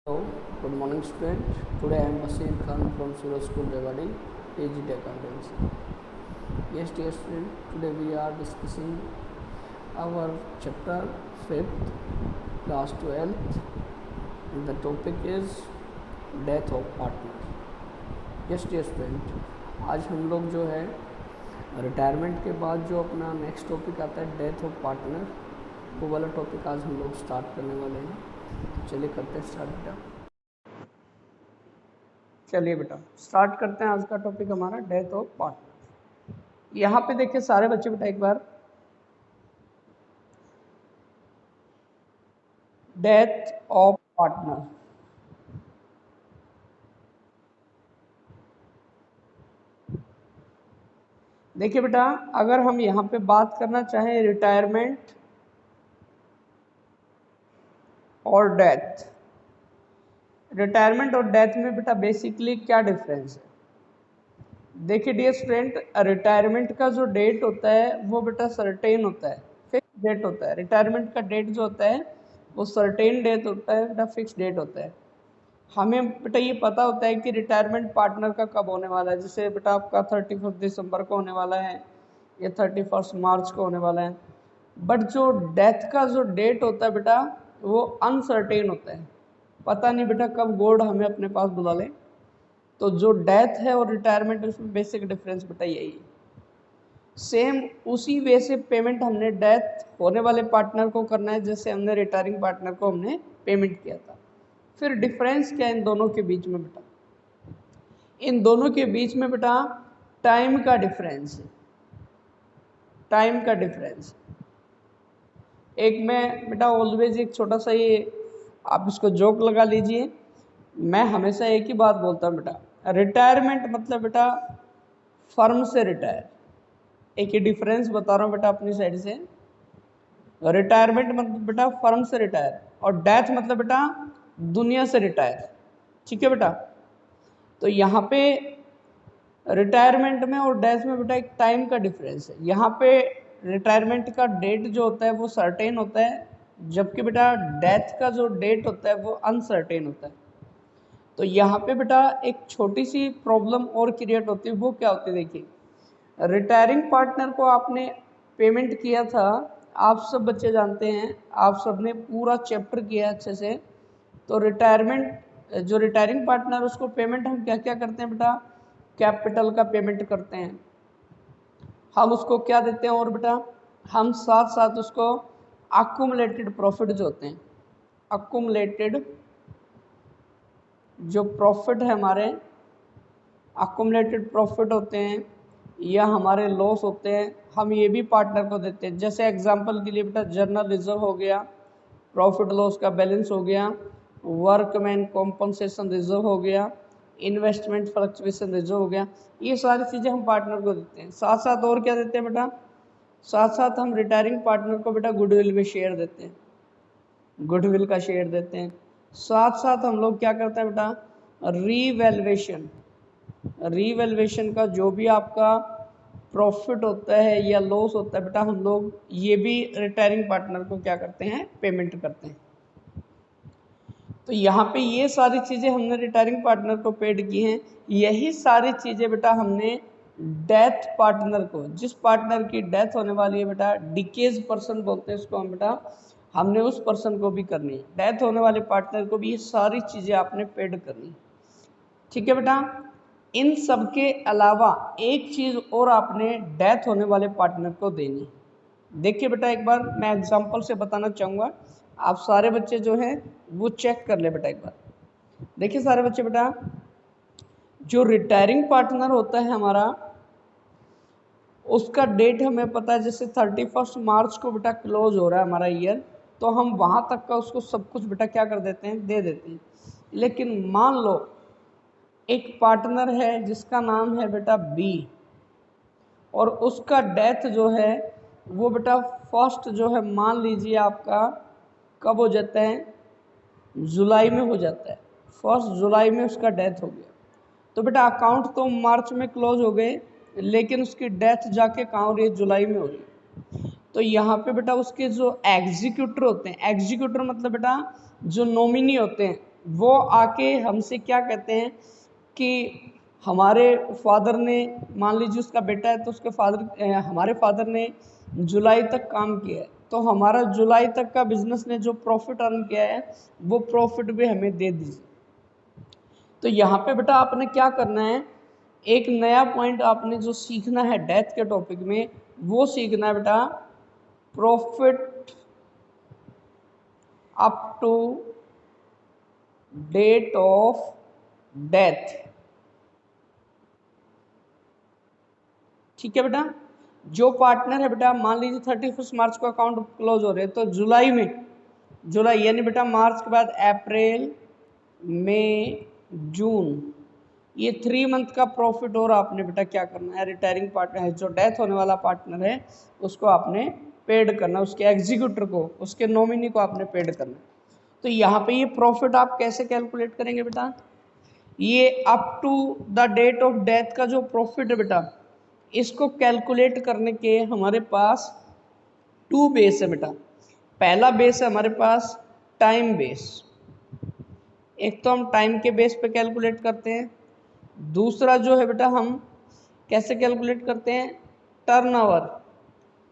Hello, good morning student. Today I am Basir Khan from Suraj School Rewari, AGT Accountancy. Yes dear student, today we are discussing our chapter 5th, class 12th, and the topic is death of partner. Yes dear student, आज हम लोग जो है retirement के बाद जो अपना next topic आता है डेथ ऑफ पार्टनर, वो वाला टॉपिक आज हम लोग स्टार्ट करने वाले हैं। चलिए करते हैं स्टार्ट बेटा। चलिए बेटा स्टार्ट करते हैं। आज का टॉपिक हमारा डेथ ऑफ पार्टनर। यहाँ पे देखिए सारे बच्चे बेटा एक बार, डेथ ऑफ पार्टनर। देखिए बेटा, अगर हम यहाँ पे बात करना चाहें रिटायरमेंट और डेथ, रिटायरमेंट और डेथ में बेटा बेसिकली क्या डिफरेंस है? देखिए डियर स्टूडेंट, रिटायरमेंट का जो डेट होता है वो बेटा सर्टेन होता है, फिक्स डेट होता है। रिटायरमेंट का डेट जो होता है वो सर्टेन डेट होता है बेटा, फिक्स डेट होता है। हमें बेटा ये पता होता है कि रिटायरमेंट पार्टनर का कब होने वाला है। जैसे बेटा आपका 31 दिसंबर को होने वाला है या 31 मार्च को होने वाला है। बट जो डेथ का जो डेट होता है बेटा वो अनसर्टेन होता है, पता नहीं बेटा कब गॉड हमें अपने पास बुला ले। तो जो डेथ है और रिटायरमेंट उसमें बेसिक डिफरेंस बेटा यही है। सेम उसी वे से पेमेंट हमने डेथ होने वाले पार्टनर को करना है जैसे हमने रिटायरिंग पार्टनर को हमने पेमेंट किया था। फिर डिफरेंस क्या है इन दोनों के बीच में बेटा? इन दोनों के बीच में बेटा टाइम का डिफरेंस है। टाइम का डिफरेंस एक में बेटा ऑलवेज एक छोटा सा ये आप इसको जोक लगा लीजिए। मैं हमेशा एक ही बात बोलता हूँ बेटा, रिटायरमेंट मतलब बेटा फर्म से रिटायर। एक ही डिफरेंस बता रहा हूँ बेटा अपनी साइड से। रिटायरमेंट मतलब बेटा फर्म से रिटायर और डेथ मतलब बेटा दुनिया से रिटायर। ठीक है बेटा? तो यहाँ पे रिटायरमेंट में और डेथ में बेटा एक टाइम का डिफरेंस है। यहाँ पे रिटायरमेंट का डेट जो होता है वो सर्टेन होता है, जबकि बेटा डेथ का जो डेट होता है वो अनसर्टेन होता है। तो यहाँ पे बेटा एक छोटी सी प्रॉब्लम और क्रिएट होती है। वो क्या होती है? देखिए, रिटायरिंग पार्टनर को आपने पेमेंट किया था, आप सब बच्चे जानते हैं, आप सब ने पूरा चैप्टर किया अच्छे से। तो रिटायरमेंट जो रिटायरिंग पार्टनर उसको पेमेंट हम क्या क्या करते हैं बेटा? कैपिटल का पेमेंट करते हैं। हम उसको क्या देते हैं और बेटा हम साथ साथ उसको अक्यूमुलेटेड प्रॉफिट जो होते हैं, अक्यूमुलेटेड जो प्रॉफिट है हमारे, अक्यूमुलेटेड प्रॉफिट होते हैं या हमारे लॉस होते हैं, हम ये भी पार्टनर को देते हैं। जैसे एग्जांपल के लिए बेटा जर्नल रिजर्व हो गया, प्रॉफिट लॉस का बैलेंस हो गया, वर्कमैन कॉम्पनसेशन रिजर्व हो गया, इन्वेस्टमेंट फ्लक्चुएशन रिजर्व हो गया। ये सारी चीज़ें हम पार्टनर को देते हैं। साथ साथ और क्या देते हैं बेटा? साथ साथ हम रिटायरिंग पार्टनर को बेटा गुडविल में शेयर देते हैं, गुडविल का शेयर देते हैं। साथ साथ हम लोग क्या करते हैं बेटा? रीवैल्यूएशन, रीवैल्यूएशन का जो भी आपका प्रॉफिट होता है या लॉस होता है बेटा, हम लोग ये भी रिटायरिंग पार्टनर को क्या करते हैं? पेमेंट करते हैं। तो यहाँ पे ये सारी चीज़ें हमने रिटायरिंग पार्टनर को पेड की हैं। यही सारी चीज़ें बेटा हमने डेथ पार्टनर को, जिस पार्टनर की डेथ होने वाली है बेटा, डिकेज पर्सन बोलते हैं उसको हम बेटा, हमने उस पर्सन को भी करनी है। डेथ होने वाले पार्टनर को भी ये सारी चीज़ें आपने पेड करनी है। ठीक है बेटा? इन सब के अलावा एक चीज़ और आपने डेथ होने वाले पार्टनर को देनी। देखिए बेटा एक बार मैं एग्जांपल से बताना चाहूँगा, आप सारे बच्चे जो हैं वो चेक कर ले बेटा एक बार। देखिए सारे बच्चे बेटा, जो रिटायरिंग पार्टनर होता है हमारा, उसका डेट हमें पता है। जैसे 31 मार्च को बेटा क्लोज हो रहा है हमारा ईयर, तो हम वहाँ तक का उसको सब कुछ बेटा क्या कर देते हैं? दे देते हैं। लेकिन मान लो एक पार्टनर है जिसका नाम है बेटा बी, और उसका डेथ जो है वो बेटा फर्स्ट जो है मान लीजिए आपका कब हो जाता है? जुलाई में हो जाता है। 1 जुलाई में उसका डेथ हो गया। तो बेटा अकाउंट तो मार्च में क्लोज हो गए, लेकिन उसकी डेथ जाके कहाँ हो रही है? जुलाई में हो रही है। तो यहाँ पे बेटा उसके जो एग्जीक्यूटर होते हैं, एग्जीक्यूटर मतलब बेटा जो नॉमिनी होते हैं, वो आके हमसे क्या कहते हैं कि हमारे फादर ने, मान लीजिए उसका बेटा है तो उसके हमारे फादर ने जुलाई तक काम किया है, तो हमारा जुलाई तक का बिजनेस ने जो प्रॉफिट अर्न किया है वो प्रॉफिट भी हमें दे दीजिए। तो यहाँ पे बेटा आपने क्या करना है, एक नया पॉइंट आपने जो सीखना है डेथ के टॉपिक में, वो सीखना है बेटा profit up to date of death. ठीक है बेटा, जो पार्टनर है बेटा, मान लीजिए 31 मार्च को अकाउंट क्लोज हो रहे हैं, तो जुलाई में, जुलाई यानी बेटा मार्च के बाद अप्रैल, मई, जून, ये 3 मंथ का प्रॉफिट और आपने बेटा क्या करना है, रिटायरिंग पार्टनर है, जो डेथ होने वाला पार्टनर है उसको आपने पेड करना, उसके एग्जीक्यूटर को, उसके नॉमिनी को आपने पेड करना। तो यहाँ पे ये प्रॉफिट आप कैसे कैलकुलेट करेंगे बेटा, ये up to the date of death का जो प्रॉफिट है बेटा, इसको कैलकुलेट करने के हमारे पास 2 बेस है बेटा। पहला बेस है हमारे पास टाइम बेस, एक तो हम टाइम के बेस पे कैलकुलेट करते हैं, दूसरा जो है बेटा हम कैसे कैलकुलेट करते हैं, टर्नओवर।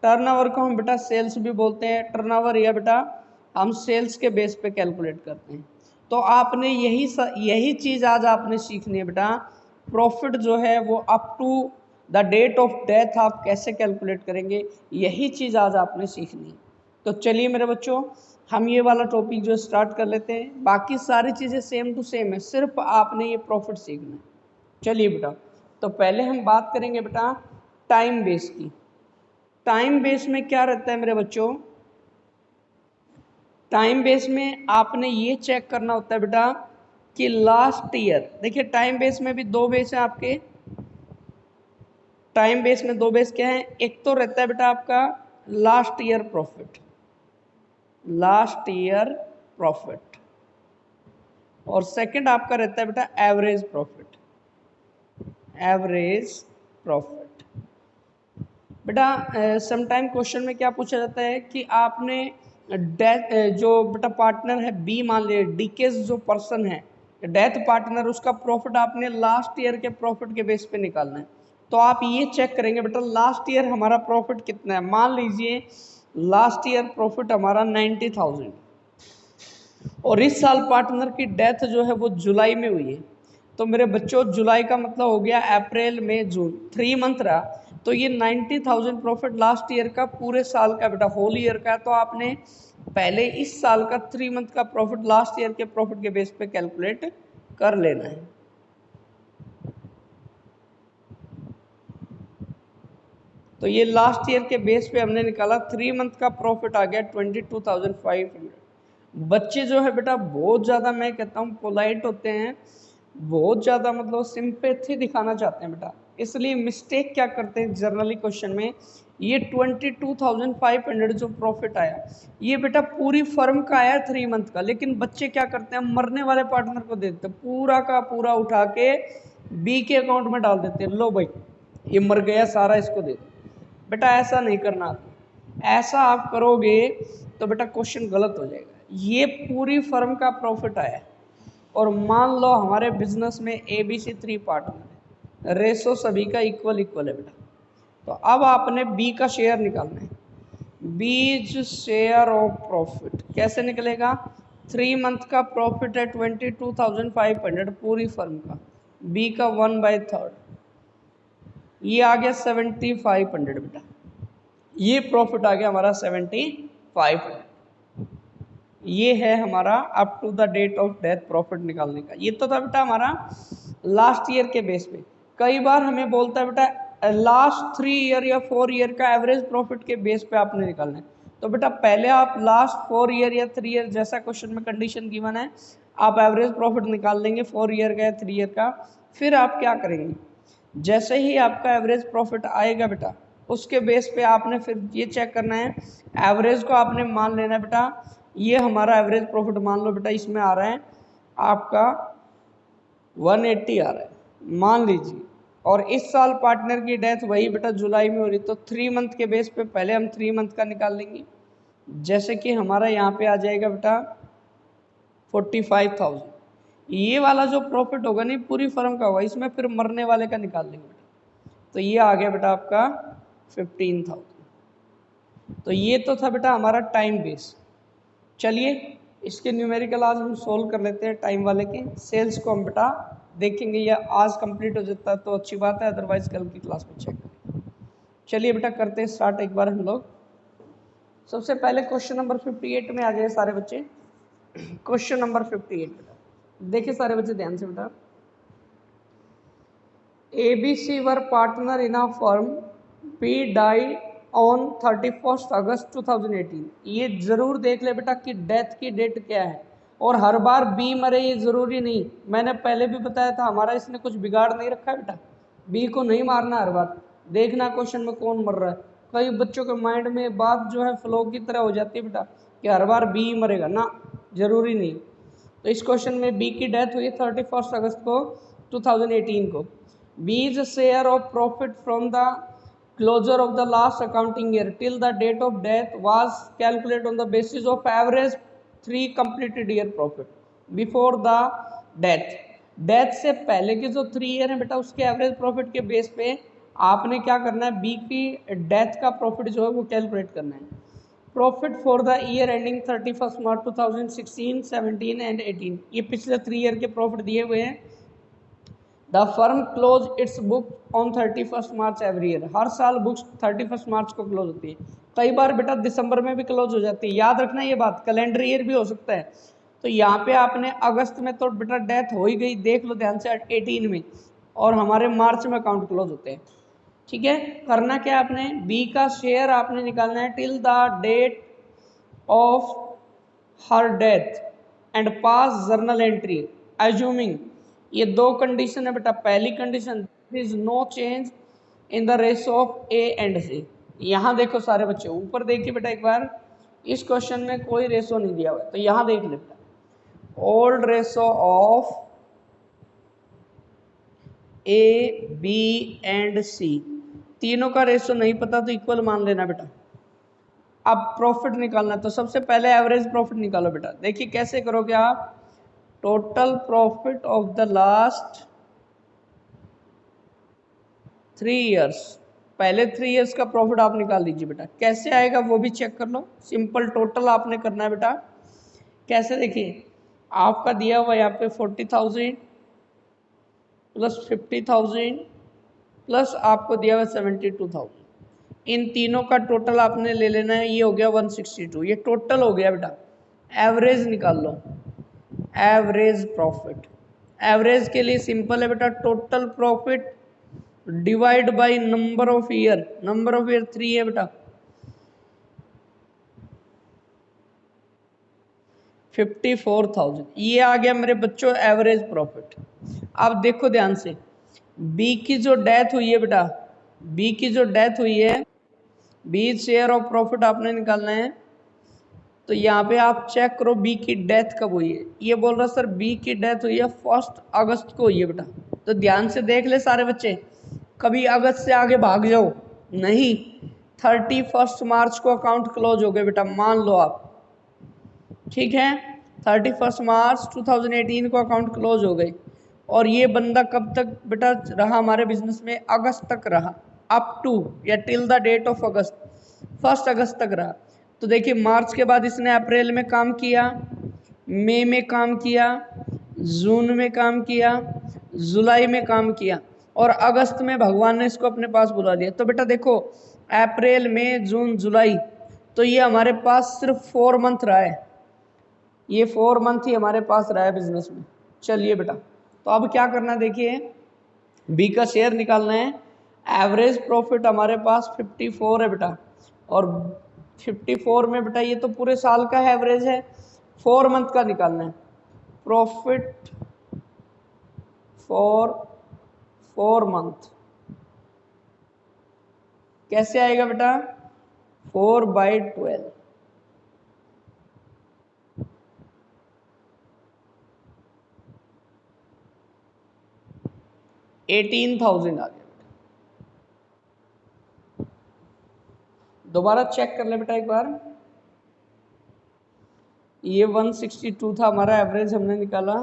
टर्नओवर को हम बेटा सेल्स भी बोलते हैं, टर्नओवर या बेटा हम सेल्स के बेस पे कैलकुलेट करते हैं। तो आपने यही चीज़ आज आपने सीखनी है बेटा, प्रॉफिट जो है वो up to the date of death आप कैसे कैलकुलेट करेंगे, यही चीज़ आज आपने सीखनी है। तो चलिए मेरे बच्चों, हम ये वाला टॉपिक जो स्टार्ट कर लेते हैं, बाकी सारी चीज़ें सेम टू सेम है, सिर्फ आपने ये प्रॉफिट सीखना है। चलिए बेटा, तो पहले हम बात करेंगे बेटा टाइम बेस की। टाइम बेस में क्या रहता है मेरे बच्चों, टाइम बेस में आपने ये चेक करना होता है बेटा कि लास्ट ईयर, देखिए टाइम बेस में भी 2 बेस हैं आपके। टाइम बेस में 2 बेस क्या है, एक तो रहता है बेटा आपका last year profit, last year profit, और सेकंड आपका रहता है बेटा एवरेज प्रॉफिट, एवरेज प्रॉफिट। बेटा समटाइम क्वेश्चन में क्या पूछा जाता है कि आपने डेथ, जो बेटा पार्टनर है बी, मान लीजिए डीकेस जो पर्सन है डेथ पार्टनर, उसका प्रॉफिट आपने लास्ट ईयर के प्रॉफिट के बेस पे निकालना है। तो आप ये चेक करेंगे बेटा लास्ट ईयर हमारा प्रॉफिट कितना है, मान लीजिए लास्ट ईयर प्रॉफिट हमारा 90,000, और इस साल पार्टनर की डेथ जो है वो जुलाई में हुई है। तो मेरे बच्चों जुलाई का मतलब हो गया अप्रैल मई जून, 3 मंथ रहा, तो ये 90,000 प्रॉफिट लास्ट ईयर का पूरे साल का बेटा होल ईयर का। तो आपने पहले इस साल का 3 मंथ का प्रॉफिट लास्ट ईयर के प्रॉफिट के बेस पे कैलकुलेट कर लेना है। तो ये लास्ट ईयर के बेस पे हमने निकाला, 3 मंथ का प्रॉफिट आ गया 22,500। बच्चे जो है बेटा बहुत ज़्यादा, मैं कहता हूँ पोलाइट होते हैं, बहुत ज़्यादा मतलब सिंपैथी दिखाना चाहते हैं बेटा, इसलिए मिस्टेक क्या करते हैं जनरली क्वेश्चन में, ये 22,500 जो प्रॉफिट आया ये बेटा पूरी फर्म का आया 3 मंथ का, लेकिन बच्चे क्या करते हैं मरने वाले पार्टनर को दे देते हैं, पूरा का पूरा उठा के बी के अकाउंट में डाल देते हैं, लो भाई ये मर गया सारा इसको दे दो। बेटा ऐसा नहीं करना, ऐसा आप करोगे तो बेटा क्वेश्चन गलत हो जाएगा। ये पूरी फर्म का प्रॉफिट आया है, और मान लो हमारे बिजनेस में ABC 3 पार्टनर है, रेशो सभी का इक्वल इक्वल है बेटा। तो अब आपने बी का शेयर निकालना है, बीज शेयर ऑफ प्रॉफिट कैसे निकलेगा, 3 मंथ का प्रॉफिट है 22,500 पूरी फर्म का, बी का 1/3, ये आ गया 7,500 बेटा, ये प्रॉफिट आ गया हमारा 7,500। ये है हमारा up to the date of death profit निकालने का। ये तो था बेटा हमारा लास्ट ईयर के बेस पे। कई बार हमें बोलता है बेटा लास्ट 3 ईयर या 4 ईयर का एवरेज प्रॉफिट के बेस पे आपने निकालना है। तो बेटा पहले आप लास्ट 4 ईयर या 3 ईयर, जैसा क्वेश्चन में कंडीशन गिवन है, आप एवरेज प्रॉफिट निकाल लेंगे 4 ईयर का या 3 ईयर का। फिर आप क्या करेंगे, जैसे ही आपका एवरेज प्रॉफिट आएगा बेटा उसके बेस पे आपने फिर ये चेक करना है, एवरेज को आपने मान लेना है बेटा, ये हमारा एवरेज प्रॉफिट मान लो बेटा इसमें आ रहा है आपका 180 आ रहा है मान लीजिए, और इस साल पार्टनर की डेथ वही बेटा जुलाई में हो रही, तो 3 मंथ के बेस पे पहले हम 3 मंथ का निकाल लेंगे, जैसे कि हमारा यहाँ पे आ जाएगा बेटा 45,000। ये वाला जो प्रॉफिट होगा नहीं पूरी फर्म का होगा, इसमें फिर मरने वाले का निकाल लेंगे बेटा। तो ये आ गया बेटा आपका 15,000। तो ये तो था बेटा हमारा टाइम बेस। चलिए इसके न्यूमेरिकल आज हम सोल्व कर लेते हैं टाइम वाले के। सेल्स को हम बेटा देखेंगे, या आज कंप्लीट हो जाता है तो अच्छी बात है, अदरवाइज कल की क्लास में चेक करेंगे। चलिए बेटा करते हैं स्टार्ट एक बार हम लोग। सबसे पहले क्वेश्चन नंबर 58 में आ जाए सारे बच्चे। क्वेश्चन नंबर 58 बेटा देखिए सारे बच्चे ध्यान से बेटा। ABC were partner in a firm, B die on 31 August 2018। ये जरूर देख ले बेटा कि डेथ की डेट क्या है, और हर बार बी मरे ये जरूरी नहीं। मैंने पहले भी बताया था हमारा इसने कुछ बिगाड़ नहीं रखा है बेटा, बी को नहीं मारना हर बार। देखना क्वेश्चन में कौन मर रहा है। कई बच्चों के माइंड में बात जो है फ्लो की तरह हो जाती है बेटा कि हर बार बी मरेगा, ना जरूरी नहीं। तो इस क्वेश्चन में बी की डेथ हुई 31 अगस्त को 2018 को। B's share of profit from the closure of the last accounting year till the date of death was calculated on the basis of average 3 completed year profit before the death। Death से पहले के जो 3 year है बेटा उसके average profit के base पे आपने क्या करना है, बी की डेथ का प्रॉफिट जो है वो कैलकुलेट करना है। Profit for the year ending 31 March 2016, 17 and 18, ये पिछले 3 ईयर के प्रॉफिट दिए हुए हैं। The firm close its book on 31 March every year. हर साल बुक्स 31 मार्च को क्लोज होती है। कई बार बेटा दिसंबर में भी क्लोज हो जाती है, याद रखना ये बात, कैलेंडर ईयर भी हो सकता है। तो यहाँ पे आपने अगस्त में तो बेटा डेथ हो ही गई, देख लो ध्यान से 18 में, और हमारे मार्च में अकाउंट क्लोज होते हैं। ठीक है, करना क्या आपने, बी का शेयर आपने निकालना है till the date of her death and pass journal entry assuming. ये 2 कंडीशन है बेटा। पहली condition is no change in the ratio of A and C. यहाँ देखो सारे बच्चे ऊपर देखिए बेटा एक बार, इस क्वेश्चन में कोई रेशो नहीं दिया हुआ है, तो यहाँ देख ले बेटा, old ratio of A B and C, तीनों का रेशो नहीं पता तो इक्वल मान लेना बेटा। अब प्रॉफिट निकालना, तो सबसे पहले एवरेज प्रॉफिट निकालो बेटा। देखिए कैसे करोगे आप, total profit of the last 3 years, पहले 3 ईयर्स का प्रॉफिट आप निकाल लीजिए बेटा। कैसे आएगा वो भी चेक कर लो, सिंपल टोटल आपने करना है बेटा। कैसे, देखिए आपका दिया हुआ यहाँ पे 40,000 प्लस 50,000 प्लस आपको दिया हुआ 72,000, इन तीनों का टोटल आपने ले लेना है। ये हो गया 162, ये टोटल हो गया बेटा। एवरेज निकाल लो, एवरेज प्रॉफिट। एवरेज के लिए सिंपल है बेटा, total profit divide by number of year. Number of year 3 है बेटा, 54,000 ये आ गया मेरे बच्चों एवरेज प्रॉफिट। अब देखो ध्यान से, बी की जो डेथ हुई है बेटा, बी की जो डेथ हुई है, बी शेयर ऑफ प्रॉफिट आपने निकालना है। तो यहाँ पे आप चेक करो बी की डेथ कब हुई है। ये बोल रहा सर बी की डेथ हुई है 1 अगस्त को हुई है बेटा। तो ध्यान से देख ले सारे बच्चे, कभी अगस्त से आगे भाग जाओ नहीं, 31 मार्च को अकाउंट क्लोज हो गए बेटा, मान लो आप। ठीक है, 31 मार्च 2018 को अकाउंट क्लोज हो गए, और ये बंदा कब तक बेटा रहा हमारे बिजनेस में, अगस्त तक रहा, अप टू या till the date of August, 1 अगस्त तक रहा। तो देखिए मार्च के बाद इसने अप्रैल में काम किया, मई में काम किया, जून में काम किया, जुलाई में काम किया, और अगस्त में भगवान ने इसको अपने पास बुला लिया। तो बेटा देखो अप्रैल मई जून जुलाई, तो ये हमारे पास सिर्फ 4 मंथ रहा है, ये 4 मंथ ही हमारे पास रहा है बिजनेस में। चलिए बेटा, तो अब क्या करना है, देखिए बी का शेयर निकालना है। एवरेज प्रॉफिट हमारे पास 54 है बेटा, और 54 में बेटा ये तो पूरे साल का एवरेज है, 4 मंथ का निकालना है। प्रॉफिट फॉर 4 मंथ कैसे आएगा बेटा, 4/12, 18,000 आ गया। दोबारा चेक कर ले बेटा एक बार, ये 162 था हमारा एवरेज हमने निकाला,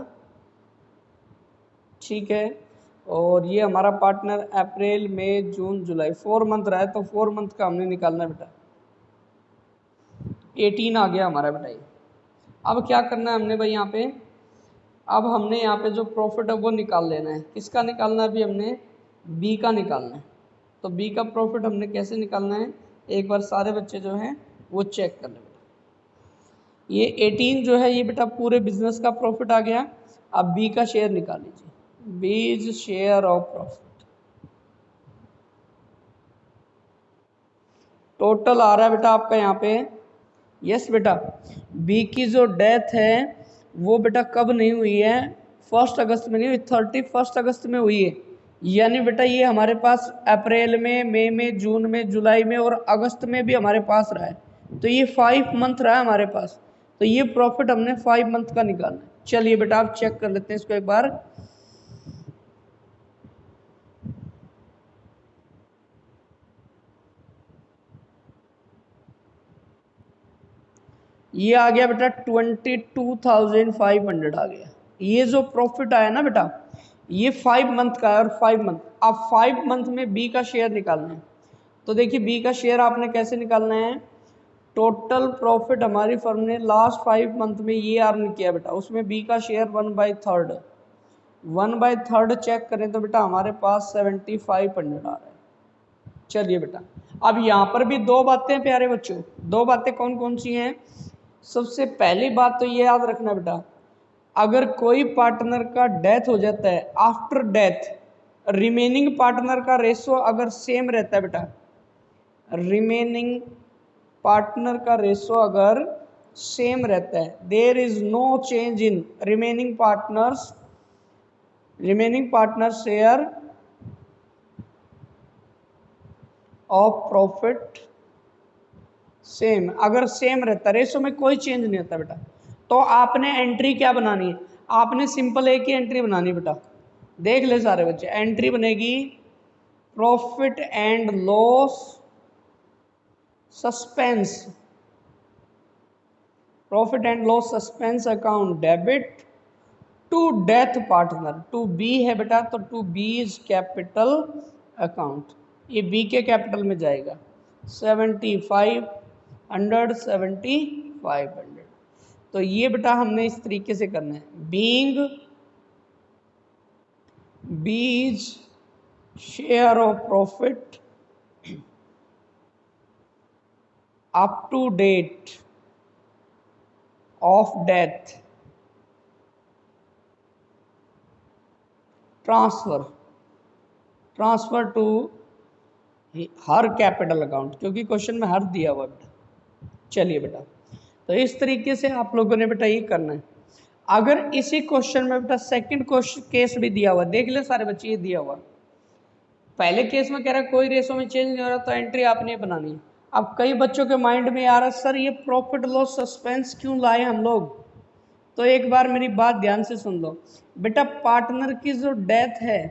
ठीक है। और ये हमारा पार्टनर अप्रैल मई जून जुलाई 4 मंथ रहा है, तो 4 मंथ का हमने निकालना है बेटा। 18 आ गया हमारा बेटा ये। अब क्या करना है हमने भाई यहाँ पे, अब हमने यहाँ पे जो प्रॉफिट है वो निकाल लेना है। किसका निकालना है अभी हमने, बी का निकालना है। तो बी का प्रॉफिट हमने कैसे निकालना है, एक बार सारे बच्चे जो हैं वो चेक कर लें। ये 18 जो है ये बेटा पूरे बिजनेस का प्रॉफिट आ गया। अब बी का शेयर निकाल लीजिए, B is share of profit. Total आ रहा है बेटा आपका यहाँ पे, यस बेटा, बी की जो डेथ है वो बेटा कब नहीं हुई है, 1 अगस्त में नहीं हुई, 31 अगस्त में हुई है। यानी बेटा ये हमारे पास अप्रैल में, मई में, जून में, जुलाई में और अगस्त में भी हमारे पास रहा है। तो ये 5 मंथ रहा है हमारे पास। तो ये प्रॉफिट हमने 5 मंथ का निकालना है। चलिए बेटा आप चेक कर लेते हैं इसको एक बार। ये आ गया बेटा 22,500 आ गया। ये जो प्रॉफिट आया ना बेटा ये 5 मंथ का है, और 5 मंथ, अब 5 मंथ में बी का शेयर निकालना है। तो देखिए बी का शेयर आपने कैसे निकालना है, टोटल प्रॉफिट हमारी फर्म ने लास्ट 5 मंथ में ये अर्न किया बेटा, उसमें बी का शेयर 1/3, 1/3 चेक करें तो बेटा हमारे पास 7500 आ रहा है। चलिए बेटा अब यहाँ पर भी दो बातें प्यारे बच्चों, दो बातें कौन कौन सी हैं। सबसे पहली बात तो ये याद रखना बेटा, अगर कोई पार्टनर का डेथ हो जाता है, आफ्टर डेथ रिमेनिंग पार्टनर का रेशो अगर सेम रहता है बेटा, रिमेनिंग पार्टनर का रेशो अगर सेम रहता है, there is no change in remaining partner share of profit same, अगर सेम रहता है, रेशो में कोई चेंज नहीं होता बेटा, तो आपने एंट्री क्या बनानी है, आपने सिंपल एक ही एंट्री बनानी है बेटा। देख ले सारे बच्चे, एंट्री बनेगी profit and loss suspense, profit and loss suspense account debit to death partner, to B है बेटा, तो to B is capital account, ये बी के कैपिटल में जाएगा 7500। तो ये बेटा हमने इस तरीके से करना है, being B's share of profit up to date of death transfer to her capital account, क्योंकि क्वेश्चन में हर दिया हुआ बेटा। चलिए बेटा तो इस तरीके से आप लोगों ने बेटा ये करना है। अगर इसी क्वेश्चन में बेटा सेकंड क्वेश्चन केस भी दिया हुआ, देख ले सारे बच्चे, ये दिया हुआ पहले केस में कह रहा है कोई रेशो में चेंज नहीं हो रहा, तो एंट्री आपने बनानी है। अब कई बच्चों के माइंड में आ रहा है सर ये प्रॉफिट लॉस सस्पेंस क्यों लाए हम लोग, तो एक बार मेरी बात ध्यान से सुन लो बेटा। पार्टनर की जो डेथ है,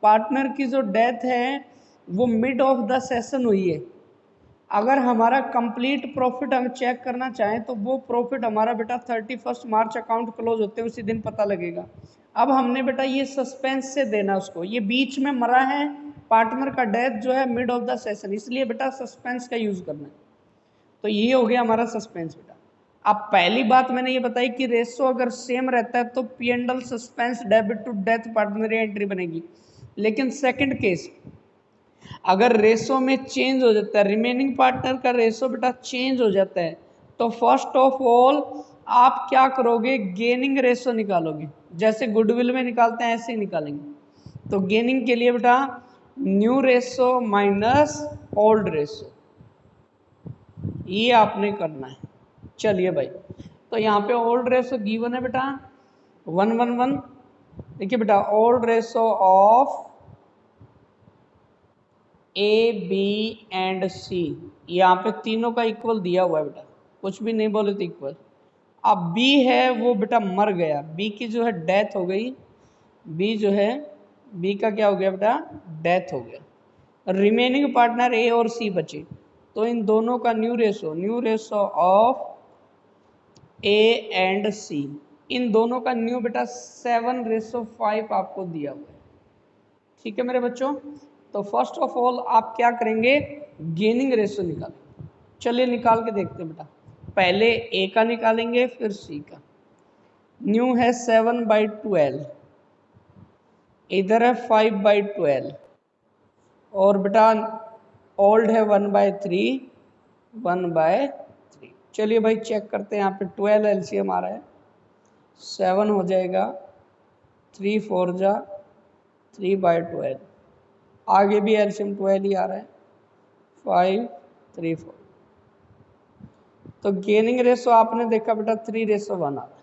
पार्टनर की जो डेथ है वो मिड ऑफ द सेशन हुई है। अगर हमारा कंप्लीट प्रॉफिट हम चेक करना चाहें तो वो प्रॉफिट हमारा बेटा 31 मार्च अकाउंट क्लोज होते हैं उसी दिन पता लगेगा। अब हमने बेटा ये सस्पेंस से देना उसको, ये बीच में मरा है, पार्टनर का डेथ जो है मिड ऑफ द सेशन, इसलिए बेटा सस्पेंस का यूज करना है। तो ये हो गया हमारा सस्पेंस बेटा। अब पहली बात मैंने ये बताई कि रेशो अगर सेम रहता है तो P and L suspense debit to death partner entry बनेगी। लेकिन सेकंड केस अगर रेशो में चेंज हो जाता है, रिमेनिंग पार्टनर का रेशो बेटा चेंज हो जाता है, तो फर्स्ट ऑफ ऑल आप क्या करोगे, गेनिंग रेशो निकालोगे, जैसे गुडविल में निकालते हैं ऐसे ही निकालेंगे। तो गेनिंग के लिए बेटा new ratio minus old ratio, ये आपने करना है। चलिए भाई तो यहाँ पे ओल्ड रेशो गिवन है बेटा 111। देखिए बेटा old ratio of A B and C, यहाँ पे तीनों का इक्वल दिया हुआ है बेटा, कुछ भी नहीं बोले तो इक्वल। अब बी है वो बेटा मर गया, बी की जो है डेथ हो गई, बी जो है बी का क्या हो गया बेटा, डेथ हो गया। रिमेनिंग पार्टनर ए और सी बचे, तो इन दोनों का new ratio of A and C, इन दोनों का न्यू बेटा 7:5 आपको दिया हुआ है। ठीक है मेरे बच्चों, तो फर्स्ट ऑफ ऑल आप क्या करेंगे, गेनिंग रेशियो निकालेंगे। चलिए निकाल के देखते हैं बेटा, पहले ए का निकालेंगे फिर सी का। न्यू है 7/12, इधर है 5/12, और बेटा ओल्ड है 1/3, 1/3। चलिए भाई चेक करते हैं, यहाँ पे 12 एलसीएम आ रहा है, 7 हो जाएगा, 3 4 जा 3/12, आगे भी एलसीएम 12 ही आ रहा है, 5 3 4। तो गेनिंग रेशो आपने देखा बेटा 3:1 आ रहा है।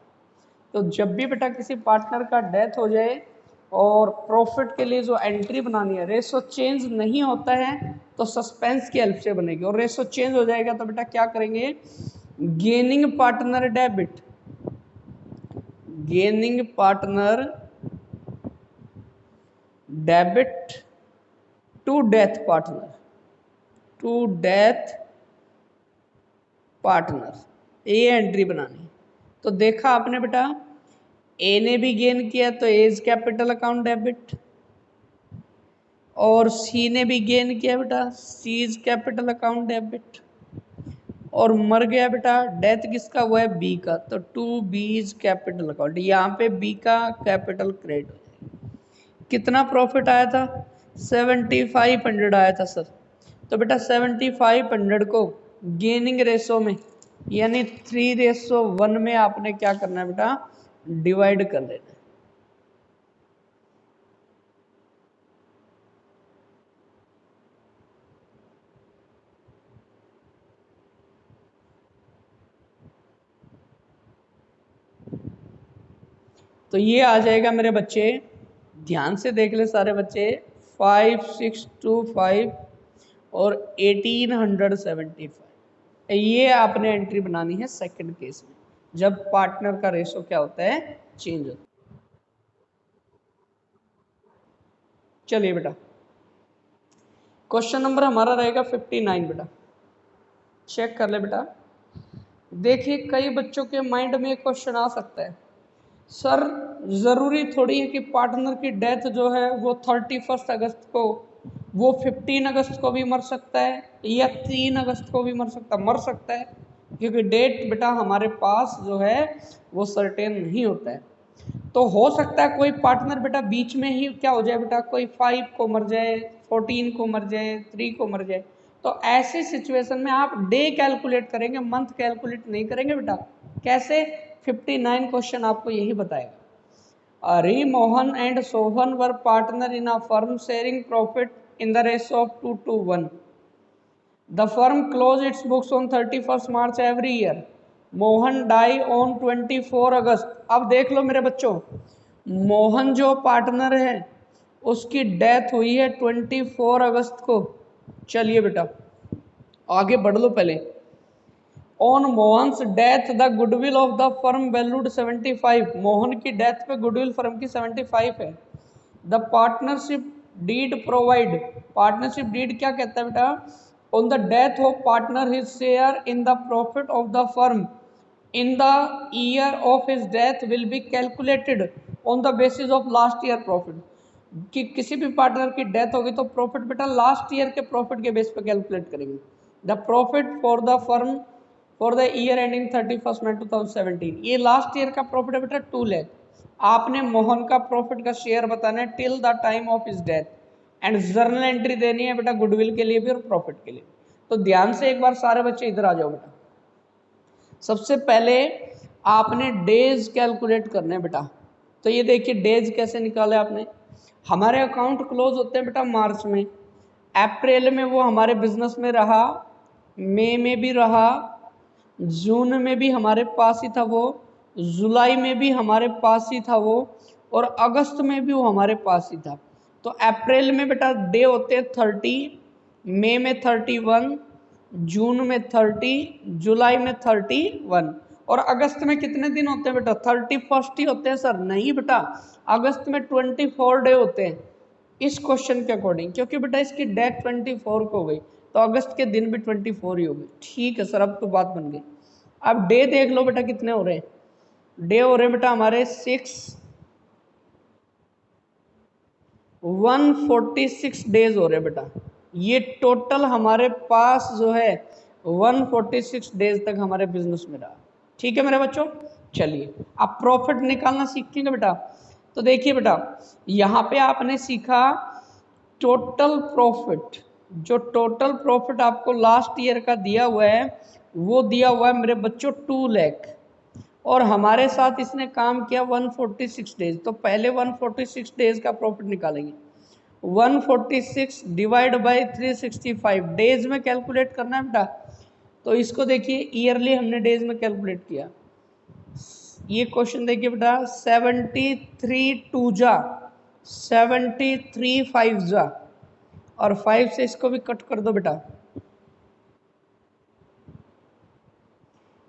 तो जब भी बेटा किसी पार्टनर का डेथ हो जाए और प्रॉफिट के लिए जो एंट्री बनानी है, रेशो चेंज नहीं होता है तो सस्पेंस की हेल्प से बनेगी, और रेशो चेंज हो जाएगा तो बेटा क्या करेंगे, gaining partner debit, gaining partner debit to death partner, to death partner, ये एंट्री बनानी। तो देखा आपने बेटा, ए ने भी गेन किया तो एज कैपिटल अकाउंट डेबिट, और सी ने भी गेन किया बेटा सीज कैपिटल अकाउंट डेबिट, और मर गया बेटा, डेथ किसका हुआ है, बी का, तो टू बीज कैपिटल अकाउंट, यहाँ पे बी का कैपिटल क्रेडिट। कितना प्रॉफिट आया था, 7500 आया था सर। तो बेटा 7500 को गेनिंग रेशो में यानी 3:1 में आपने क्या करना है बेटा, डिवाइड कर लेना है। तो ये आ जाएगा मेरे बच्चे, ध्यान से देख ले सारे बच्चे, 5625 और 1875, ये आपने एंट्री बनानी है सेकंड केस में, जब पार्टनर का रेशो क्या होता है, चेंज होता है। चलिए बेटा क्वेश्चन नंबर हमारा रहेगा 59 बेटा, चेक कर ले बेटा। देखिए कई बच्चों के माइंड में क्वेश्चन आ सकता है, सर ज़रूरी थोड़ी है कि पार्टनर की डेथ जो है वो 31 अगस्त को, वो 15 अगस्त को भी मर सकता है या 3 अगस्त को भी मर सकता है, क्योंकि डेट बेटा हमारे पास जो है वो सर्टेन नहीं होता है। तो हो सकता है कोई पार्टनर बेटा बीच में ही क्या हो जाए बेटा, कोई 5 को मर जाए, 14 को मर जाए, 3 को मर जाए। तो ऐसी सिचुएशन में आप डे कैलकुलेट करेंगे, मंथ कैलकुलेट नहीं करेंगे बेटा। कैसे, 59 क्वेश्चन आपको यही बताएगा। Ri, Mohan and Sohan were partner in a firm sharing profit in the ratio of 2:1. The firm closed its books on 31st March every year. Mohan die on 24 August. अब देख लो मेरे बच्चों, मोहन जो पार्टनर है उसकी डेथ हुई है 24 अगस्त को। चलिए बेटा आगे बढ़ लो पहले। On Mohan's death the goodwill of the firm valued 75, Mohan की डेथ पे गुडविल फर्म की 75 है। The partnership deed provide, partnership deed क्या कहता है बेटा, on the death of partner his share in the profit of the firm in the year of his death will be calculated on the basis of last year profit. कि किसी भी partner की death होगी तो profit बेटा last year के profit के base पे कैलकुलेट करेंगे। The profit for the firm for the year ending 31 मई 2017, ये लास्ट ईयर का प्रॉफिट है बेटा 2 लाख। आपने मोहन का प्रॉफिट का शेयर बताना है till the time of his death, and journal entry देनी है बेटा गुडविल के लिए भी और प्रॉफिट के लिए। तो ध्यान से एक बार सारे बच्चे इधर आ जाओ बेटा। सबसे पहले आपने डेज कैलकुलेट करने हैं बेटा। तो ये देखिए डेज कैसे निकाले आपने, हमारे अकाउंट क्लोज होते हैं बेटा मार्च में, अप्रैल में वो हमारे बिजनेस में रहा, मई में भी रहा, जून में भी हमारे पास ही था वो, जुलाई में भी हमारे पास ही था वो, और अगस्त में भी वो हमारे पास ही था। तो अप्रैल में बेटा डे होते हैं 30, मई में 31, जून में 30, जुलाई में 31, और अगस्त में कितने दिन होते हैं बेटा, 31 ही होते हैं सर। नहीं बेटा, अगस्त में 24 डे होते हैं इस क्वेश्चन के अकॉर्डिंग, क्योंकि बेटा इसकी डेट 24 को हो गई तो अगस्त के दिन भी 24 ही हो गए। ठीक है सर, अब तो बात बन गई। अब डे देख लो बेटा कितने हो रहे हैं, डे हो रहे बेटा हमारे 146 डेज हो रहे बेटा। ये टोटल हमारे पास जो है 146 डेज तक हमारे बिजनेस में रहा। ठीक है मेरे बच्चों, चलिए अब प्रॉफिट निकालना सीखेंगे बेटा। तो देखिए बेटा, यहाँ पे आपने सीखा टोटल प्रॉफिट। जो टोटल प्रॉफिट आपको लास्ट ईयर का दिया हुआ है वो दिया हुआ है मेरे बच्चों 2 लाख, और हमारे साथ इसने काम किया 146 डेज। तो पहले 146 डेज का प्रॉफिट निकालेंगे। 146 डिवाइड बाई 365 डेज में कैलकुलेट करना है बेटा। तो इसको देखिए ईयरली हमने डेज में कैलकुलेट किया। ये क्वेश्चन देखिए बेटा, 73 टू जा 73 5 जा, और 5 से इसको भी कट कर दो बेटा।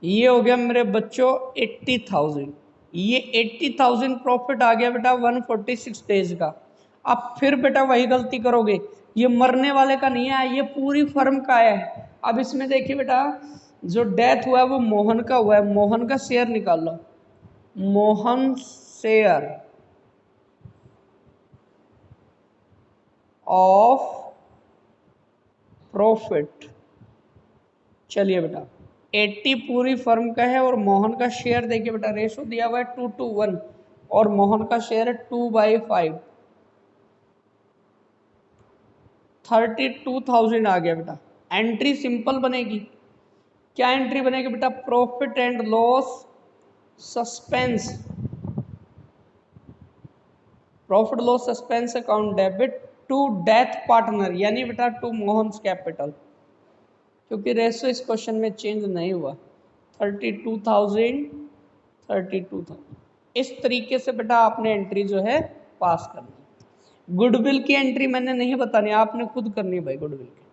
ये हो गया मेरे बच्चों 80,000। ये 80,000 प्रॉफिट आ गया बेटा 146 डेज का। अब फिर बेटा वही गलती करोगे, ये मरने वाले का नहीं है, ये पूरी फर्म का है। अब इसमें देखिए बेटा, जो डेथ हुआ है वो मोहन का हुआ है, मोहन का शेयर निकाल लो। Mohan share of profit. चलिए बेटा, 80 पूरी फर्म का है और मोहन का शेयर देखिए बेटा, रेशो दिया हुआ है 2:1, और मोहन का शेयर है 2/5। 32,000 आ गया बेटा। एंट्री सिंपल बनेगी। क्या एंट्री बनेगी बेटा? Profit and loss suspense, profit loss suspense account debit to death partner, यानी बेटा टू मोहन्स कैपिटल, क्योंकि रेशो इस क्वेश्चन में चेंज नहीं हुआ। 32,000 इस तरीके से बेटा आपने एंट्री जो है पास करनी। गुडविल की एंट्री मैंने नहीं बतानी, आपने खुद करनी है भाई गुडविल की।